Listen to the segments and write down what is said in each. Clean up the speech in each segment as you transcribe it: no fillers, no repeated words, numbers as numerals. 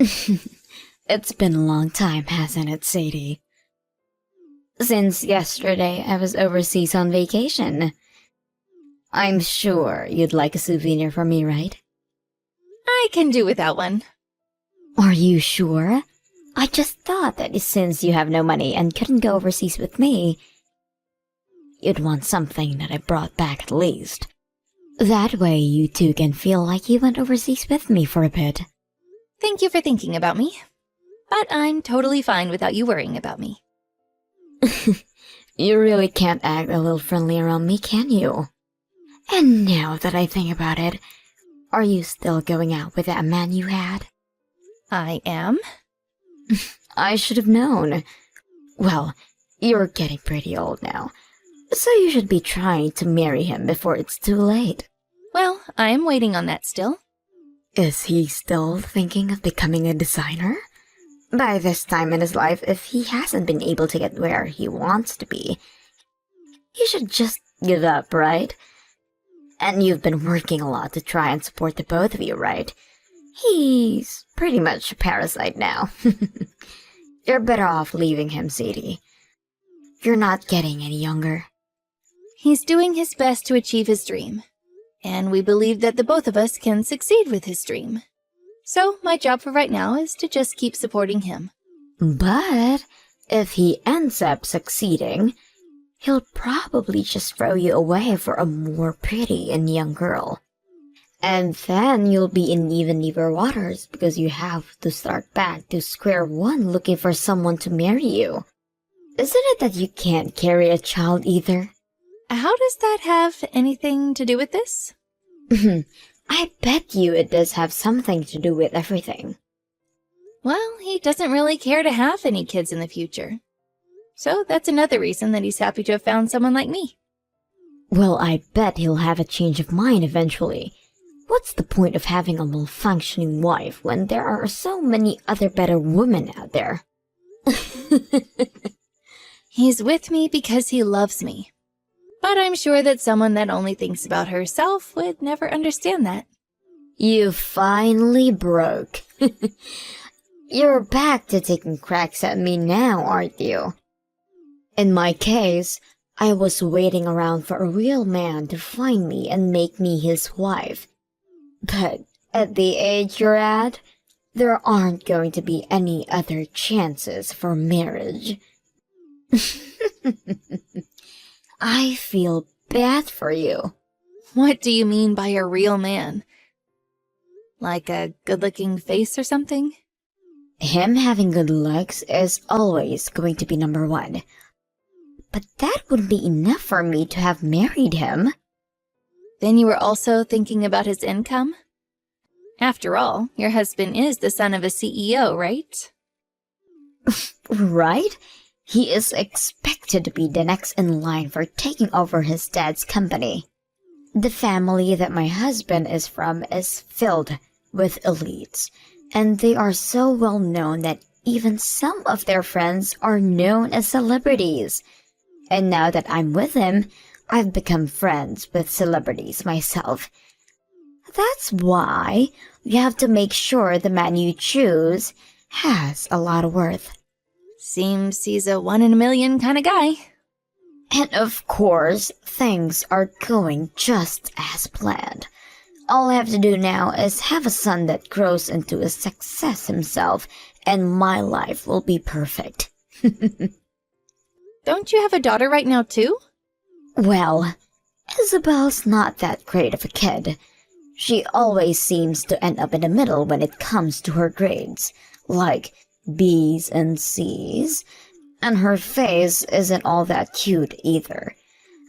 It's been a long time, hasn't it, Sadie? Since yesterday, I was overseas on vacation. I'm sure you'd like a souvenir from me, right? I can do without one. Are you sure? I just thought that since you have no money and couldn't go overseas with me, you'd want something that I brought back at least. That way you two can feel like you went overseas with me for a bit. Thank you for thinking about me. But I'm totally fine without you worrying about me. You really can't act a little friendly around me, can you? And now that I think about it, are you still going out with that man you had? I am? I should have known. Well, you're getting pretty old now, so you should be trying to marry him before it's too late. Well, I am waiting on that still. Is he still thinking of becoming a designer? By this time in his life, if he hasn't been able to get where he wants to be, he should just give up, right? And you've been working a lot to try and support the both of you, right? He's pretty much a parasite now. You're better off leaving him, Sadie. You're not getting any younger. He's doing his best to achieve his dream, and we believe that the both of us can succeed with his dream. So my job for right now is to just keep supporting him. But if he ends up succeeding, he'll probably just throw you away for a more pretty and young girl. And then you'll be in even deeper waters because you have to start back to square one looking for someone to marry you. Isn't it that you can't carry a child either? How does that have anything to do with this? I bet you it does have something to do with everything. Well, he doesn't really care to have any kids in the future. So that's another reason that he's happy to have found someone like me. Well, I bet he'll have a change of mind eventually. What's the point of having a malfunctioning wife when there are so many other better women out there? He's with me because he loves me. But I'm sure that someone that only thinks about herself would never understand that. You finally broke. You're back to taking cracks at me now, aren't you? In my case, I was waiting around for a real man to find me and make me his wife. But at the age you're at, there aren't going to be any other chances for marriage. I feel bad for you. What do you mean by a real man? Like a good-looking face or something? Him having good looks is always going to be number one. But that wouldn't be enough for me to have married him. Then you were also thinking about his income? After all, your husband is the son of a CEO, right? Right? He is expected to be the next in line for taking over his dad's company. The family that my husband is from is filled with elites, and they are so well known that even some of their friends are known as celebrities. And now that I'm with him, I've become friends with celebrities myself. That's why you have to make sure the man you choose has a lot of worth. Seems he's a 1 in a million kind of guy. And of course, things are going just as planned. All I have to do now is have a son that grows into a success himself, and my life will be perfect. Don't you have a daughter right now, too? Well, Isabel's not that great of a kid. She always seems to end up in the middle when it comes to her grades, like B's and C's, and her face isn't all that cute either.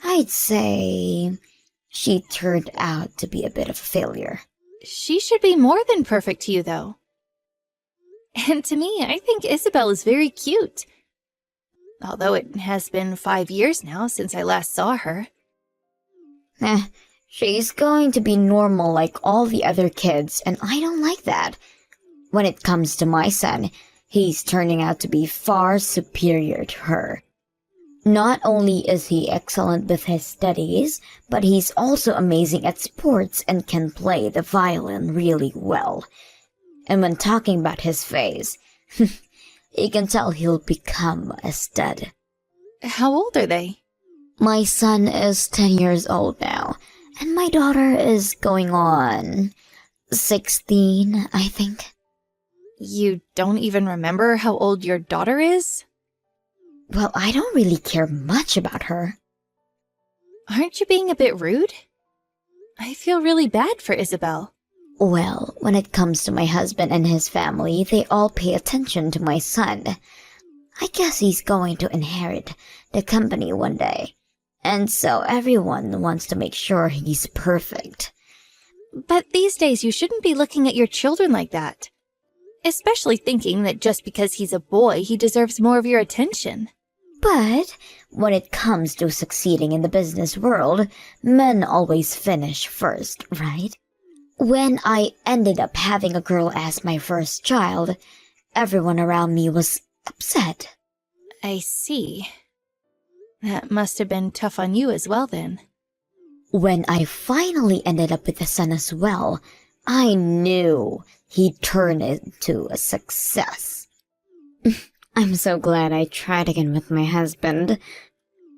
I'd say she turned out to be a bit of a failure. She should be more than perfect to you, though. And to me, I think Isabel is very cute. Although it has been 5 years now since I last saw her. She's going to be normal like all the other kids, and I don't like that. When it comes to my son, he's turning out to be far superior to her. Not only is he excellent with his studies, but he's also amazing at sports and can play the violin really well. And when talking about his face, you can tell he'll become a stud. How old are they? My son is 10 years old now, and my daughter is going on 16, I think. You don't even remember how old your daughter is? Well, I don't really care much about her. Aren't you being a bit rude? I feel really bad for Isabel. Well, when it comes to my husband and his family, they all pay attention to my son. I guess he's going to inherit the company one day. And so everyone wants to make sure he's perfect. But these days you shouldn't be looking at your children like that. Especially thinking that just because he's a boy, he deserves more of your attention. But when it comes to succeeding in the business world, men always finish first, right? When I ended up having a girl as my first child, everyone around me was upset. I see. That must have been tough on you as well then. When I finally ended up with a son as well, I knew he'd turn into a success. I'm so glad I tried again with my husband,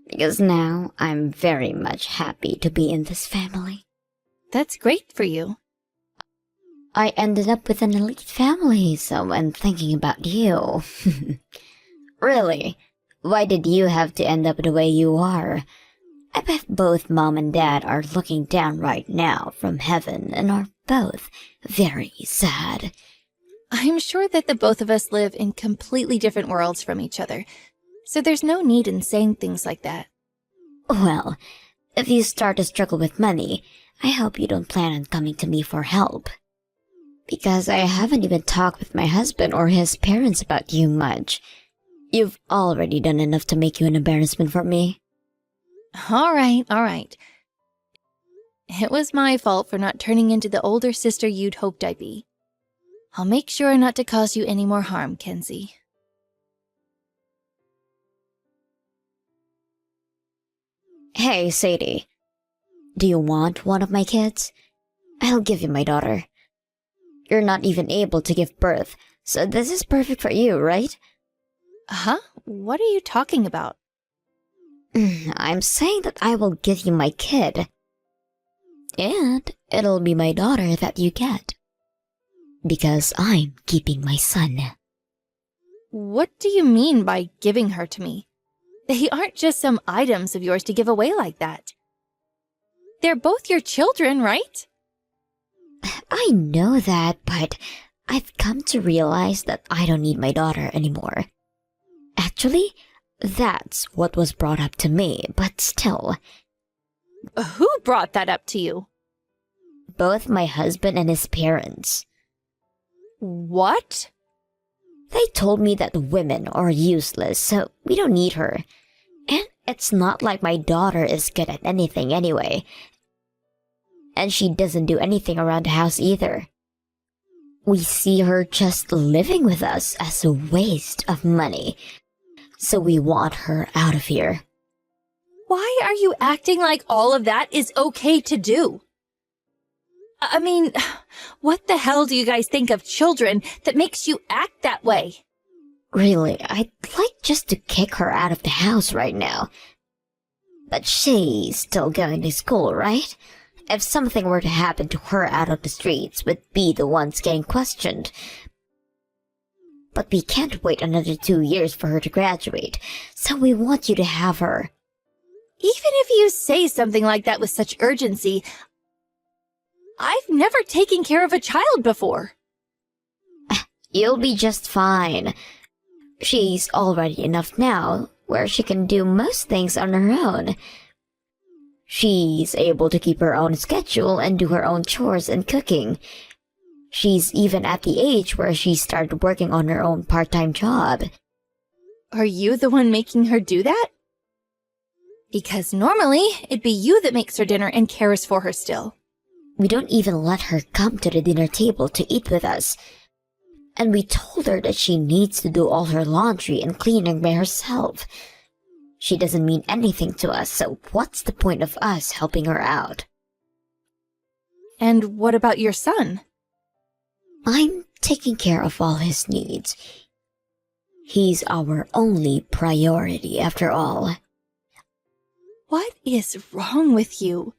because now I'm very much happy to be in this family. That's great for you. I ended up with an elite family, so when thinking about you... Really, why did you have to end up the way you are? I bet both Mom and Dad are looking down right now from heaven and are both very sad. I'm sure that the both of us live in completely different worlds from each other, so there's no need in saying things like that. Well, if you start to struggle with money, I hope you don't plan on coming to me for help. Because I haven't even talked with my husband or his parents about you much. You've already done enough to make you an embarrassment for me. All right. It was my fault for not turning into the older sister you'd hoped I'd be. I'll make sure not to cause you any more harm, Kenzie. Hey, Sadie. Do you want one of my kids? I'll give you my daughter. You're not even able to give birth, so this is perfect for you, right? Huh? What are you talking about? I'm saying that I will give you my kid. And it'll be my daughter that you get. Because I'm keeping my son. What do you mean by giving her to me? They aren't just some items of yours to give away like that. They're both your children, right? I know that, but I've come to realize that I don't need my daughter anymore. Actually, that's what was brought up to me, but still. Who brought that up to you? Both my husband and his parents. What? They told me that women are useless, so we don't need her. And it's not like my daughter is good at anything anyway. And she doesn't do anything around the house either. We see her just living with us as a waste of money. So we want her out of here. Why are you acting like all of that is okay to do? I mean, what the hell do you guys think of children that makes you act that way? Really, I'd like just to kick her out of the house right now. But she's still going to school, right? If something were to happen to her out on the streets, we'd be the ones getting questioned. But we can't wait another 2 years for her to graduate, so we want you to have her. Even if you say something like that with such urgency, I've never taken care of a child before. You'll be just fine. She's already enough now, where she can do most things on her own. She's able to keep her own schedule and do her own chores and cooking. She's even at the age where she started working on her own part-time job. Are you the one making her do that? Because normally, it'd be you that makes her dinner and cares for her still. We don't even let her come to the dinner table to eat with us. And we told her that she needs to do all her laundry and cleaning by herself. She doesn't mean anything to us, so what's the point of us helping her out? And what about your son? I'm taking care of all his needs. He's our only priority after all. What is wrong with you?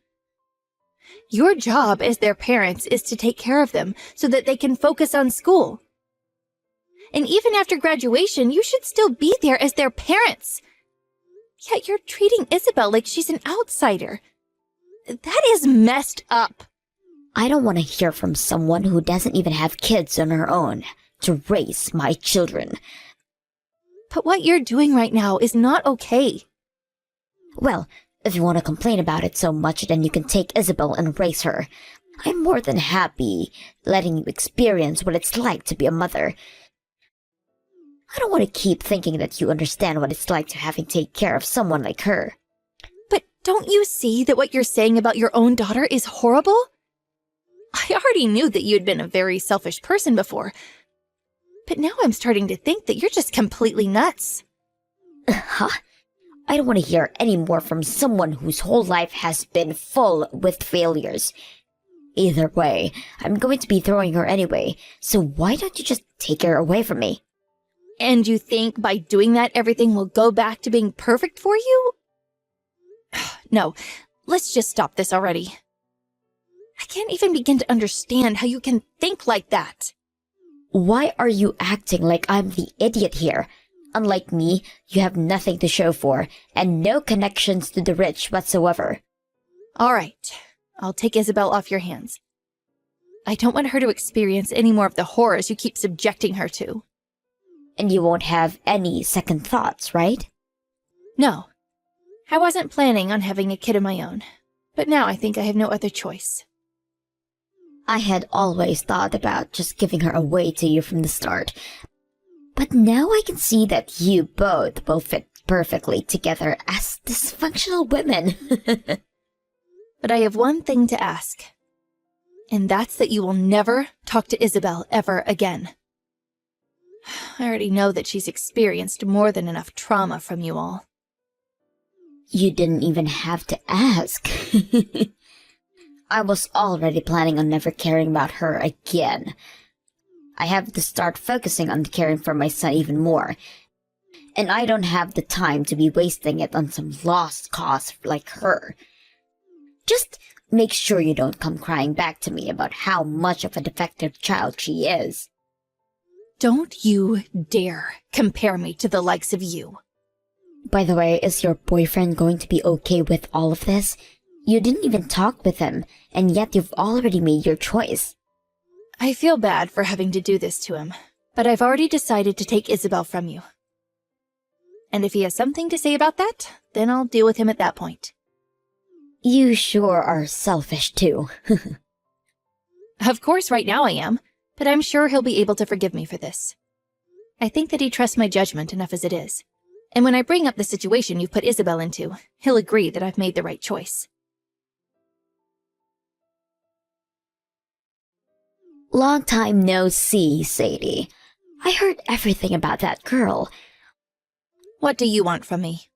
Your job as their parents is to take care of them so that they can focus on school. And even after graduation, you should still be there as their parents. Yet you're treating Isabel like she's an outsider. That is messed up. I don't want to hear from someone who doesn't even have kids on her own to raise my children. But what you're doing right now is not okay. Well, if you want to complain about it so much, then you can take Isabel and raise her. I'm more than happy letting you experience what it's like to be a mother. I don't want to keep thinking that you understand what it's like to having to take care of someone like her. But don't you see that what you're saying about your own daughter is horrible? I already knew that you had been a very selfish person before, but now I'm starting to think that you're just completely nuts. Huh? I don't want to hear any more from someone whose whole life has been full with failures. Either way, I'm going to be throwing her anyway, so why don't you just take her away from me? And you think by doing that everything will go back to being perfect for you? No, let's just stop this already. I can't even begin to understand how you can think like that. Why are you acting like I'm the idiot here? Unlike me, you have nothing to show for, and no connections to the rich whatsoever. All right, I'll take Isabel off your hands. I don't want her to experience any more of the horrors you keep subjecting her to. And you won't have any second thoughts, right? No. I wasn't planning on having a kid of my own, but now I think I have no other choice. I had always thought about just giving her away to you from the start, but now I can see that you both will fit perfectly together as dysfunctional women. But I have one thing to ask, and that's that you will never talk to Isabel ever again. I already know that she's experienced more than enough trauma from you all. You didn't even have to ask. I was already planning on never caring about her again. I have to start focusing on caring for my son even more. And I don't have the time to be wasting it on some lost cause like her. Just make sure you don't come crying back to me about how much of a defective child she is. Don't you dare compare me to the likes of you. By the way, is your boyfriend going to be okay with all of this? You didn't even talk with him, and yet you've already made your choice. I feel bad for having to do this to him, but I've already decided to take Isabel from you. And if he has something to say about that, then I'll deal with him at that point. You sure are selfish too. Of course, right now I am, but I'm sure he'll be able to forgive me for this. I think that he trusts my judgment enough as it is. And when I bring up the situation you've put Isabel into, he'll agree that I've made the right choice. Long time no see, Sadie. I heard everything about that girl. What do you want from me?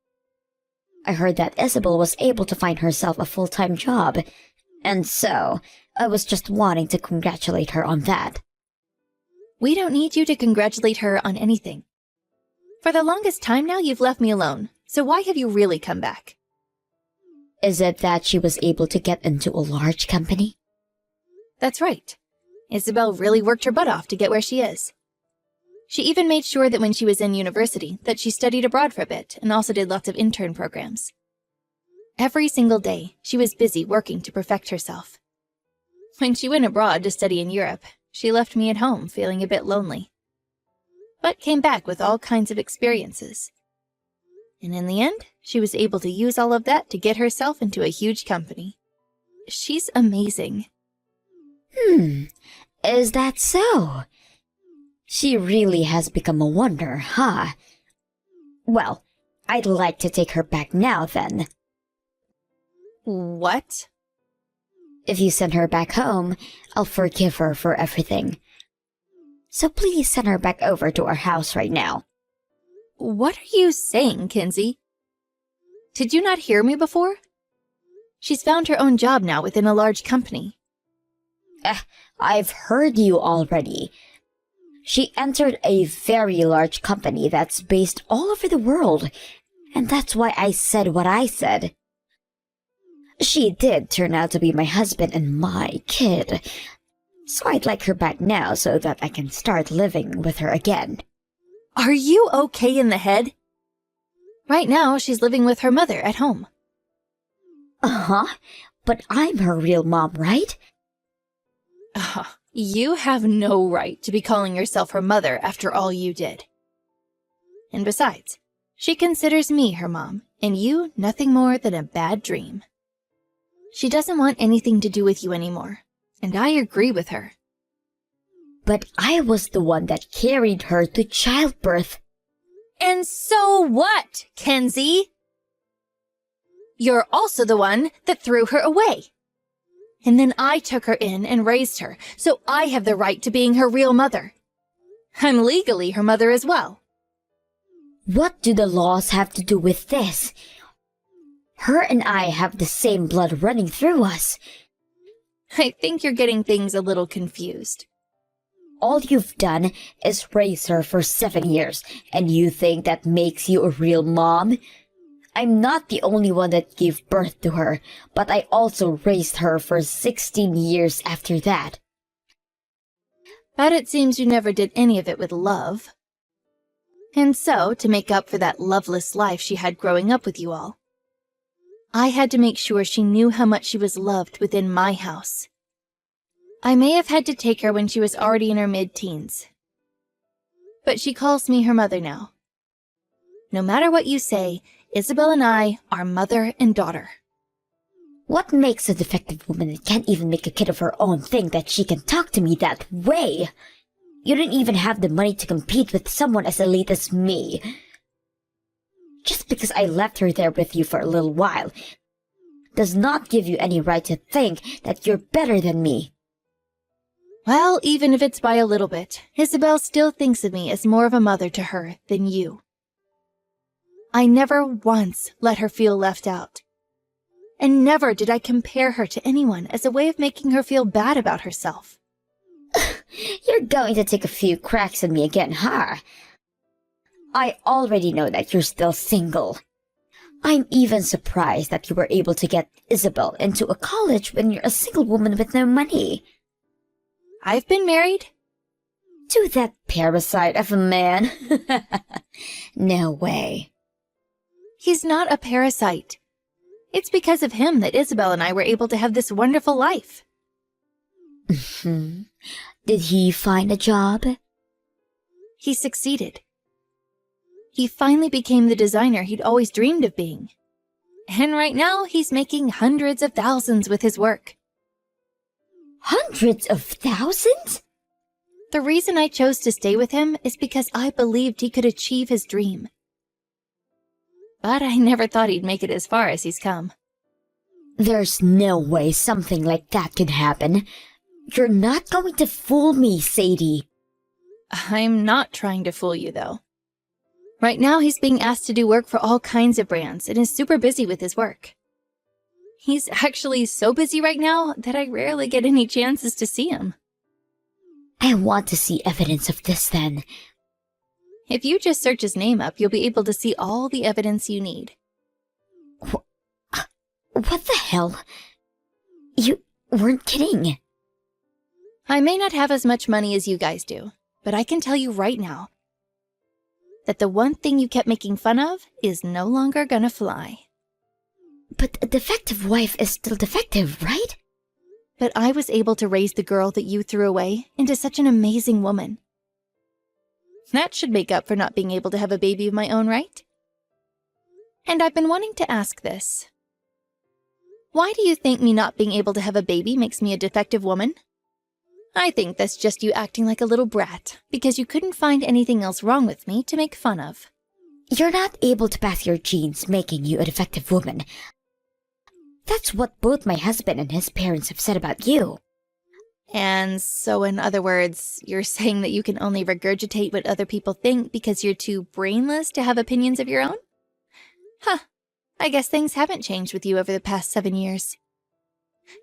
I heard that Isabel was able to find herself a full-time job, and so I was just wanting to congratulate her on that. We don't need you to congratulate her on anything. For the longest time now, you've left me alone, so why have you really come back? Is it that she was able to get into a large company? That's right. Isabel really worked her butt off to get where she is. She even made sure that when she was in university, that she studied abroad for a bit and also did lots of intern programs. Every single day, she was busy working to perfect herself. When she went abroad to study in Europe, she left me at home feeling a bit lonely, but came back with all kinds of experiences. And in the end, she was able to use all of that to get herself into a huge company. She's amazing. Is that so? She really has become a wonder, huh? Well, I'd like to take her back now, then. What? If you send her back home, I'll forgive her for everything. So please send her back over to our house right now. What are you saying, Kinsey? Did you not hear me before? She's found her own job now within a large company. I've heard you already. She entered a very large company that's based all over the world, and that's why I said what I said. She did turn out to be my husband and my kid, so I'd like her back now so that I can start living with her again. Are you okay in the head? Right now, she's living with her mother at home. Uh-huh, but I'm her real mom, right? You have no right to be calling yourself her mother after all you did. And besides, she considers me her mom, and you nothing more than a bad dream. She doesn't want anything to do with you anymore, and I agree with her. But I was the one that carried her to childbirth. And so what, Kenzie? You're also the one that threw her away. And then I took her in and raised her, so I have the right to being her real mother. I'm legally her mother as well. What do the laws have to do with this? Her and I have the same blood running through us. I think you're getting things a little confused. All you've done is raise her for 7 years, and you think that makes you a real mom? I'm not the only one that gave birth to her, but I also raised her for 16 years after that. But it seems you never did any of it with love. And so, to make up for that loveless life she had growing up with you all, I had to make sure she knew how much she was loved within my house. I may have had to take her when she was already in her mid-teens. But she calls me her mother now. No matter what you say, Isabel and I are mother and daughter. What makes a defective woman that can't even make a kid of her own think that she can talk to me that way? You didn't even have the money to compete with someone as elite as me. Just because I left her there with you for a little while does not give you any right to think that you're better than me. Well, even if it's by a little bit, Isabel still thinks of me as more of a mother to her than you. I never once let her feel left out. And never did I compare her to anyone as a way of making her feel bad about herself. You're going to take a few cracks at me again, huh? I already know that you're still single. I'm even surprised that you were able to get Isabel into a college when you're a single woman with no money. I've been married. To that parasite of a man? No way. He's not a parasite. It's because of him that Isabel and I were able to have this wonderful life. Did he find a job? He succeeded. He finally became the designer he'd always dreamed of being. And right now, he's making hundreds of thousands with his work. Hundreds of thousands? The reason I chose to stay with him is because I believed he could achieve his dream. But I never thought he'd make it as far as he's come. There's no way something like that could happen. You're not going to fool me, Sadie. I'm not trying to fool you, though. Right now, he's being asked to do work for all kinds of brands and is super busy with his work. He's actually so busy right now that I rarely get any chances to see him. I want to see evidence of this then. If you just search his name up, you'll be able to see all the evidence you need. What the hell? You weren't kidding. I may not have as much money as you guys do, but I can tell you right now that the one thing you kept making fun of is no longer gonna fly. But a defective wife is still defective, right? But I was able to raise the girl that you threw away into such an amazing woman. That should make up for not being able to have a baby of my own, right? And I've been wanting to ask this. Why do you think me not being able to have a baby makes me a defective woman? I think that's just you acting like a little brat, because you couldn't find anything else wrong with me to make fun of. You're not able to pass your genes, making you a defective woman. That's what both my husband and his parents have said about you. And so, in other words, you're saying that you can only regurgitate what other people think because you're too brainless to have opinions of your own? Huh. I guess things haven't changed with you over the past 7 years.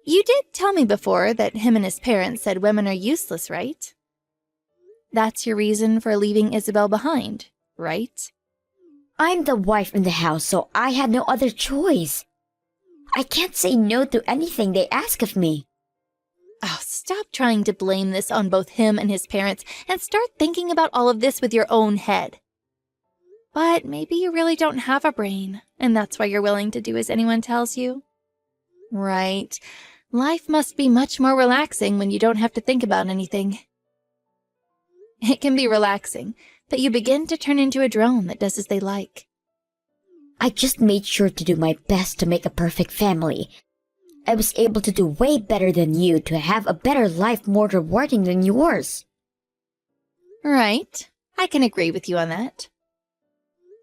You did tell me before that him and his parents said women are useless, right? That's your reason for leaving Isabel behind, right? I'm the wife in the house, so I had no other choice. I can't say no to anything they ask of me. Oh, stop trying to blame this on both him and his parents and start thinking about all of this with your own head. But maybe you really don't have a brain, and that's why you're willing to do as anyone tells you. Right. Life must be much more relaxing when you don't have to think about anything. It can be relaxing, but you begin to turn into a drone that does as they like. I just made sure to do my best to make a perfect family. I was able to do way better than you, to have a better life more rewarding than yours. Right. I can agree with you on that.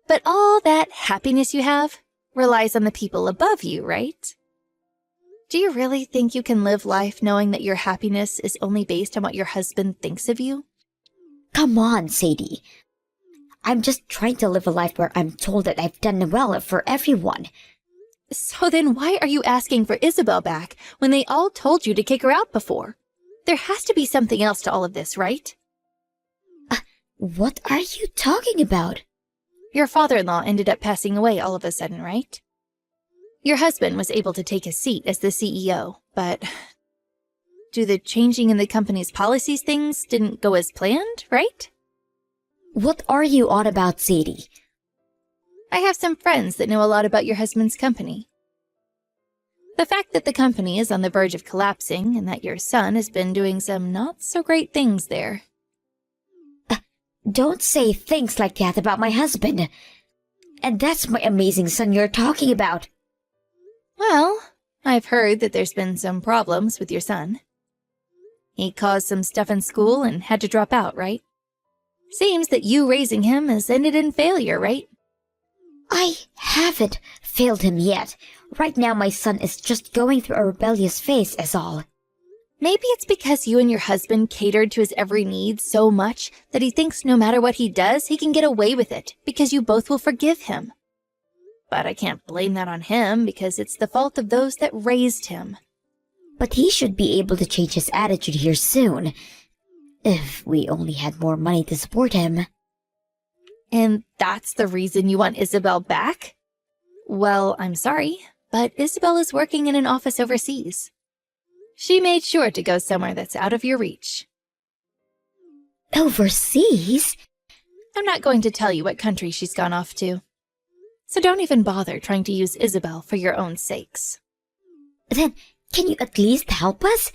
But all that happiness you have relies on the people above you, right? Do you really think you can live life knowing that your happiness is only based on what your husband thinks of you? Come on, Sadie. I'm just trying to live a life where I'm told that I've done well for everyone. So then why are you asking for Isabel back when they all told you to kick her out before? There has to be something else to all of this, right? What are you talking about? Your father-in-law ended up passing away all of a sudden, right? Your husband was able to take his seat as the CEO, but do the changing in the company's policies things didn't go as planned, right? What are you on about, Sadie? I have some friends that know a lot about your husband's company. The fact that the company is on the verge of collapsing and that your son has been doing some not-so-great things there. Don't say things like that about my husband. And that's my amazing son you're talking about. Well, I've heard that there's been some problems with your son. He caused some stuff in school and had to drop out, right? Seems that you raising him has ended in failure, right? I haven't failed him yet. Right now my son is just going through a rebellious phase is all. Maybe it's because you and your husband catered to his every need so much that he thinks no matter what he does, he can get away with it because you both will forgive him. But I can't blame that on him because it's the fault of those that raised him. But he should be able to change his attitude here soon. If we only had more money to support him. And that's the reason you want Isabel back? Well, I'm sorry, but Isabel is working in an office overseas. She made sure to go somewhere that's out of your reach. Overseas? I'm not going to tell you what country she's gone off to. So don't even bother trying to use Isabel for your own sakes. Then, can you at least help us?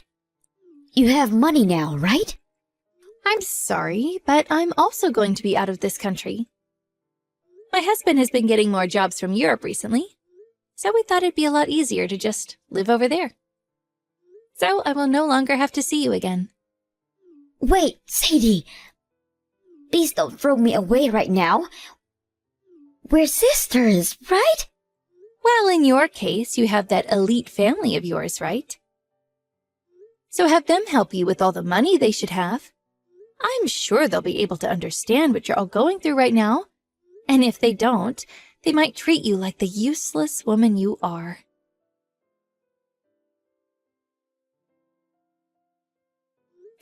You have money now, right? I'm sorry, but I'm also going to be out of this country. My husband has been getting more jobs from Europe recently, so we thought it'd be a lot easier to just live over there. So I will no longer have to see you again. Wait, Sadie. Please don't throw me away right now. We're sisters, right? Well, in your case, you have that elite family of yours, right? So have them help you with all the money they should have. I'm sure they'll be able to understand what you're all going through right now. And if they don't, they might treat you like the useless woman you are.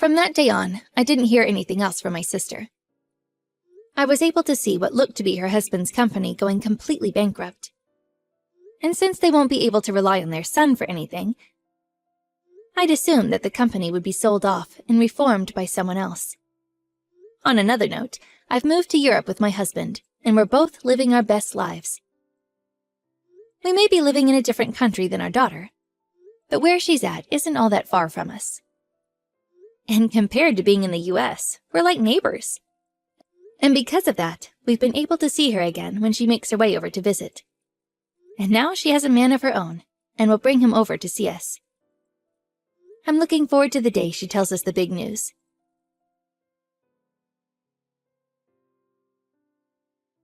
From that day on, I didn't hear anything else from my sister. I was able to see what looked to be her husband's company going completely bankrupt. And since they won't be able to rely on their son for anything, I'd assumed that the company would be sold off and reformed by someone else. On another note, I've moved to Europe with my husband, and we're both living our best lives. We may be living in a different country than our daughter, but where she's at isn't all that far from us. And compared to being in the US, we're like neighbors. And because of that, we've been able to see her again when she makes her way over to visit. And now she has a man of her own, and will bring him over to see us. I'm looking forward to the day she tells us the big news.